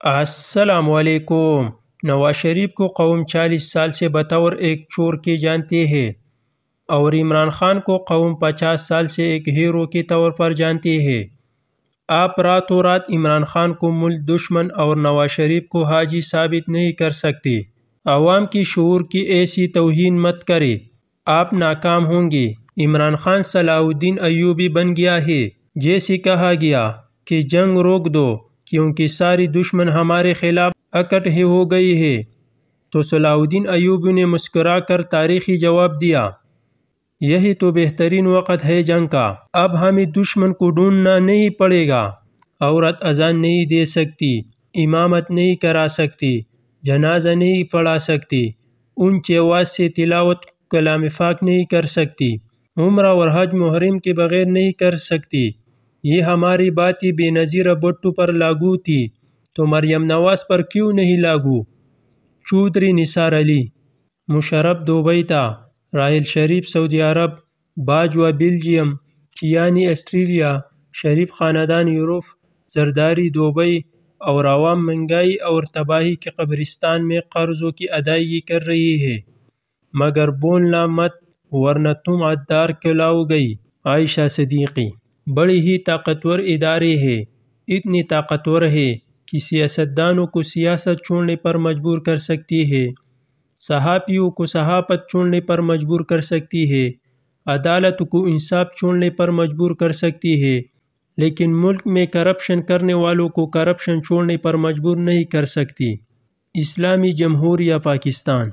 السلام علیکم۔ نواز شریف کو قوم 40 سال سے بطور ایک چور کے جانتی ہے اور عمران خان کو قوم 50 سال سے ایک ہیرو کے طور پر جانتی ہے۔ آپ راتوں رات عمران خان کو ملک دشمن اور نواز شریف کو حاجی ثابت نہیں کر سکتے۔ عوام کی شعور کی ایسی توہین مت کرے، آپ ناکام ہوں گے۔ عمران خان صلاح الدین ایوبی بن گیا ہے۔ جیسے کہا گیا کہ جنگ روک دو کیونکہ ساری دشمن ہمارے خلاف اکٹھے ہو گئی ہے، تو صلاح الدین ایوبی نے مسکرا کر تاریخی جواب دیا، یہی تو بہترین وقت ہے جنگ کا۔ اب ہمیں دشمن کو ڈھونڈنا نہیں پڑے گا۔ عورت اذان نہیں دے سکتی، امامت نہیں کرا سکتی، جنازہ نہیں پڑھا سکتی، اونچی آواز سے تلاوت کلام پاک نہیں کر سکتی، عمرہ اور حج محرم کے بغیر نہیں کر سکتی۔ یہ ہماری باتیں بے نظیر بھٹو پر لاگو تھی تو مریم نواز پر کیوں نہیں لاگو؟ چودھری نثار علی۔ مشرف دبئی تھا، راحیل شریف سعودی عرب، باجوہ بیلجیم، کیانی آسٹریلیا، شریف خاندان یورپ، زرداری دبئی، اور عوام مہنگائی اور تباہی کے قبرستان میں قرضوں کی ادائیگی کر رہی ہے۔ مگر بولنا مت ورنہ تم عطار کھلاؤ گئی۔ عائشہ صدیقی۔ بڑی ہی طاقتور ادارے ہے، اتنی طاقتور ہے کہ سیاستدانوں کو سیاست چھوڑنے پر مجبور کر سکتی ہے، صحافیوں کو صحافت چھوڑنے پر مجبور کر سکتی ہے، عدالت کو انصاف چھوڑنے پر مجبور کر سکتی ہے، لیکن ملک میں کرپشن کرنے والوں کو کرپشن چھوڑنے پر مجبور نہیں کر سکتی۔ اسلامی جمہوریہ پاکستان۔